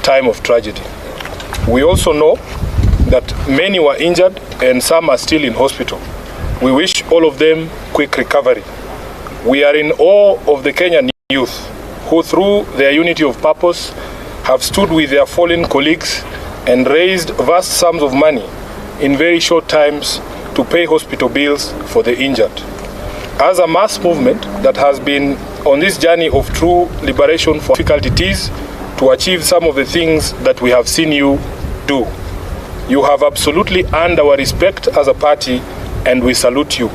time of tragedy. We also know that many were injured and some are still in hospital. We wish all of them quick recovery. We are in awe of the Kenyan youth who, through their unity of purpose, have stood with their fallen colleagues and raised vast sums of money in very short times to pay hospital bills for the injured. As a mass movement that has been on this journey of true liberation for difficulties to achieve some of the things that we have seen you do, you have absolutely earned our respect as a party, and we salute you.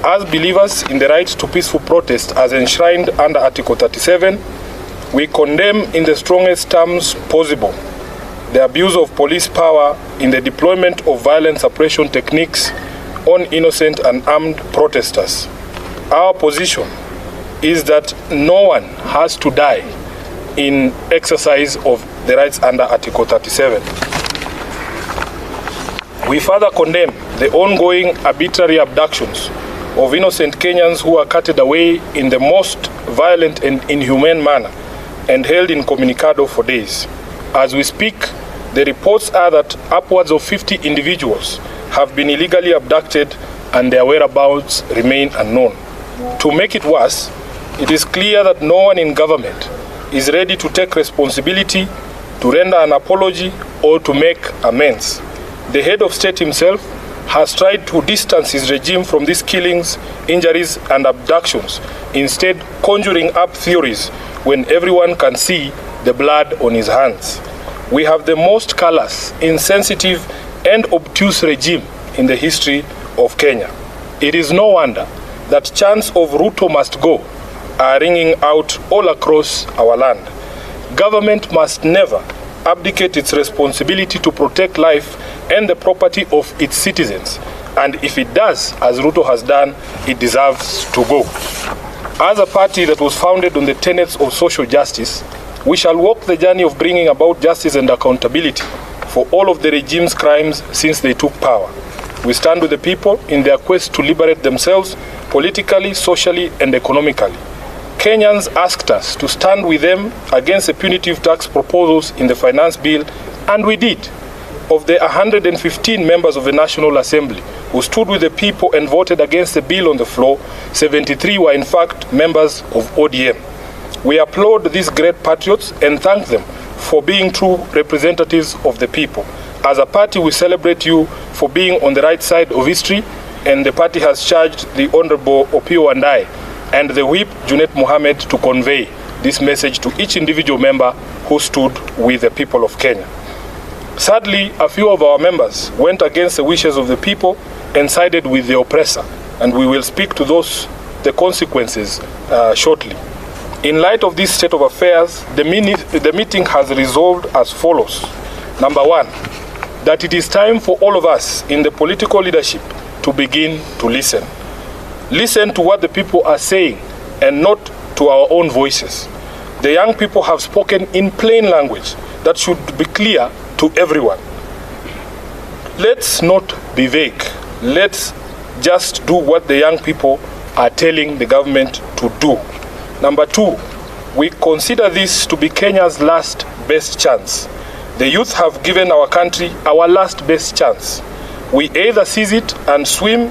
As believers in the right to peaceful protest as enshrined under Article 37, we condemn in the strongest terms possible the abuse of police power in the deployment of violent suppression techniques on innocent and armed protesters. Our position is that no one has to die in exercise of the rights under Article 37. We further condemn the ongoing arbitrary abductions of innocent Kenyans who are carted away in the most violent and inhumane manner and held incommunicado for days. As we speak, the reports are that upwards of 50 individuals have been illegally abducted and their whereabouts remain unknown. To make it worse, it is clear that no one in government is ready to take responsibility, to render an apology, or to make amends. The head of state himself has tried to distance his regime from these killings, injuries, and abductions, instead conjuring up theories when everyone can see the blood on his hands. We have the most callous, insensitive, and obtuse regime in the history of Kenya. It is no wonder that chants of Ruto must go are ringing out all across our land. Government must never abdicate its responsibility to protect life and the property of its citizens. And if it does, as Ruto has done, it deserves to go. As a party that was founded on the tenets of social justice, we shall walk the journey of bringing about justice and accountability for all of the regime's crimes since they took power. We stand with the people in their quest to liberate themselves politically, socially, and economically. Kenyans asked us to stand with them against the punitive tax proposals in the finance bill, and we did. Of the 115 members of the National Assembly who stood with the people and voted against the bill on the floor, 73 were in fact members of ODM. We applaud these great patriots and thank them for being true representatives of the people. As a party, we celebrate you for being on the right side of history, and the party has charged the Honorable Opio Andai and the Whip, Junet Mohammed, to convey this message to each individual member who stood with the people of Kenya. Sadly, a few of our members went against the wishes of the people and sided with the oppressor, and we will speak to the consequences shortly. In light of this state of affairs, the meeting has resolved as follows. Number one, that it is time for all of us in the political leadership to begin to listen. Listen to what the people are saying and not to our own voices. The young people have spoken in plain language that should be clear to everyone. Let's not be vague. Let's just do what the young people are telling the government to do. Number two, we consider this to be Kenya's last best chance. The youth have given our country our last best chance. We either seize it and swim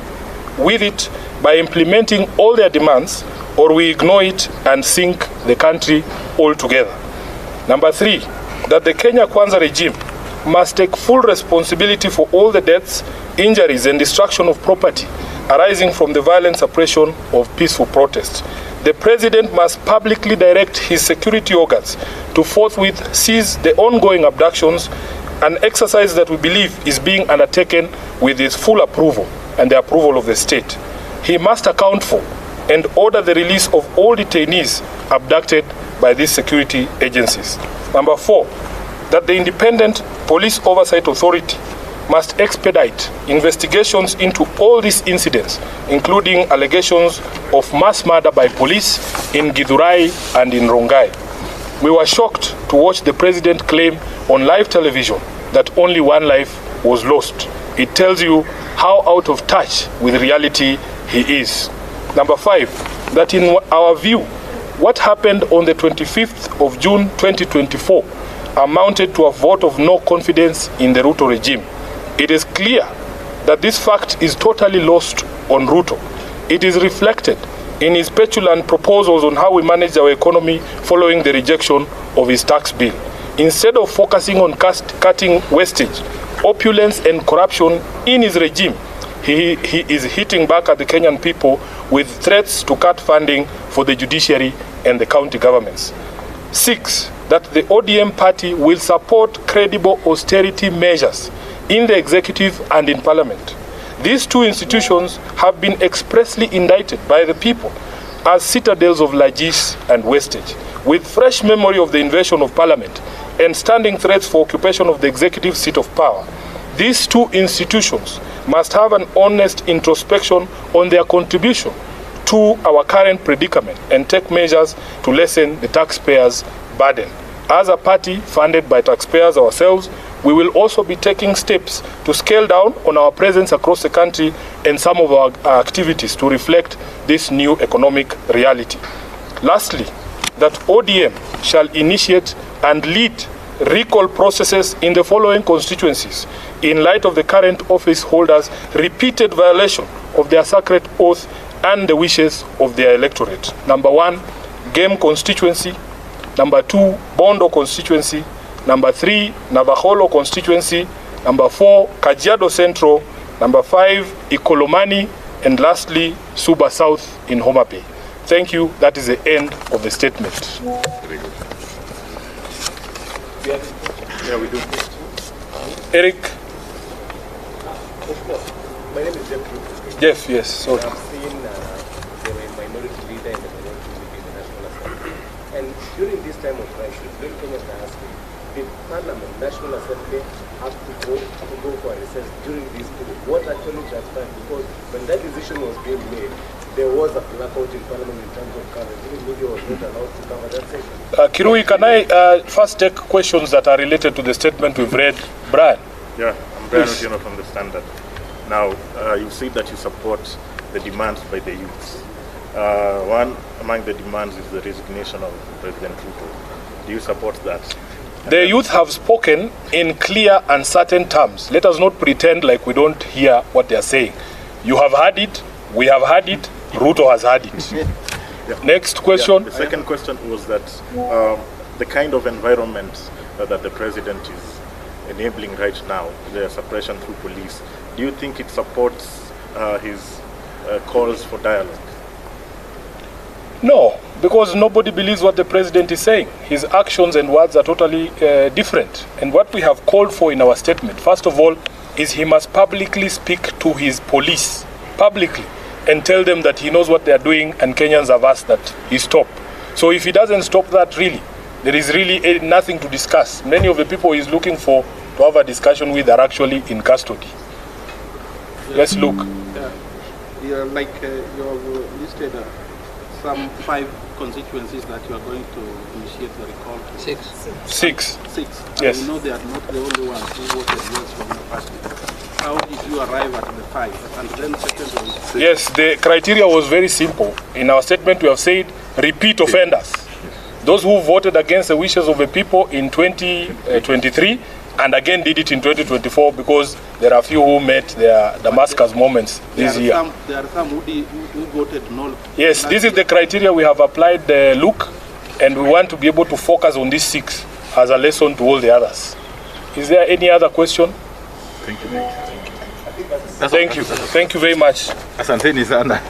with it by implementing all their demands, or we ignore it and sink the country altogether. Number three, that the Kenya Kwanza regime must take full responsibility for all the deaths, injuries, and destruction of property arising from the violent suppression of peaceful protests. The president must publicly direct his security organs to forthwith seize the ongoing abductions, an exercise that we believe is being undertaken with his full approval and the approval of the state. He must account for and order the release of all detainees abducted by these security agencies. Number four, that the Independent Police Oversight Authority must expedite investigations into all these incidents, including allegations of mass murder by police in Githurai and in Rongai. We were shocked to watch the president claim on live television that only one life was lost. It tells you how out of touch with reality he is. Number five, that in our view, what happened on the 25th of June 2024 amounted to a vote of no confidence in the Ruto regime. It is clear that this fact is totally lost on Ruto. It is reflected in his petulant proposals on how we manage our economy following the rejection of his tax bill. Instead of focusing on cutting wastage, opulence and corruption in his regime, he is hitting back at the Kenyan people with threats to cut funding for the judiciary and the county governments. 6, that the ODM party will support credible austerity measures in the executive and in parliament. These two institutions have been expressly indicted by the people as citadels of largesse and wastage, with fresh memory of the invasion of parliament and standing threats for occupation of the executive seat of power. These two institutions must have an honest introspection on their contribution to our current predicament and take measures to lessen the taxpayers' burden. As a party funded by taxpayers ourselves, we will also be taking steps to scale down on our presence across the country and some of our activities to reflect this new economic reality. Lastly, that ODM shall initiate and lead recall processes in the following constituencies in light of the current office holders' repeated violation of their sacred oath and the wishes of their electorate. Number 1, Game constituency. Number 2, Bondo constituency. Number 3, Navaholo constituency. Number 4, Kajiado Central. Number 5, Ikolomani. And lastly, Suba South in Homa Bay. Thank you. That is the end of the statement. Very good. Yeah, we do. Eric? My name is Jeff. Jeff, yes. Sorry. I've seen the minority leader and the minority leader in the National Assembly. And during this time of crisis, when Kenyans are asking, did Parliament, National Assembly, have to go for a recess during this period? What actually transpired? Because when that decision was being made, there was a blackout in Parliament in terms of coverage. Even media was not allowed to cover that session. Kirui, can I first take questions that are related to the statement we've read? Brian? Yeah, I'm Brian Otieno from the Standard. Now, you said that you support the demands by the youths. One among the demands is the resignation of President Ruto. Do you support that? The youth have spoken in clear and certain terms. Let us not pretend like we don't hear what they are saying. You have heard it, we have heard it, Ruto has heard it. Yeah. Next question. Yeah, the second question was that the kind of environment that the president is enabling right now, the suppression through police, do you think it supports his calls for dialogue? No, because nobody believes what the president is saying. His actions and words are totally different. And what we have called for in our statement, first of all, is he must publicly speak to his police, publicly, and tell them that he knows what they are doing and Kenyans have asked that he stop. So if he doesn't stop that, really, there is really nothing to discuss. Many of the people he's looking for to have a discussion with are actually in custody. Let's look. You have listed some 5 constituencies that you are going to initiate the recall to. 6. 6. Yes. And you know they are not the only ones who voted yes from the party. How did you arrive at the 5? And then secondly, Yes, the criteria was very simple. In our statement, we have said repeat offenders. Those who voted against the wishes of the people in 2023 and again did it in 2024 because there are a few who met their Damascus moments this year. There are some who voted no. Yes, this is the criteria we have applied, Luke, and we want to be able to focus on these 6 as a lesson to all the others. Is there any other question? Thank you. Thank you. Thank you very much. Asanteni sana.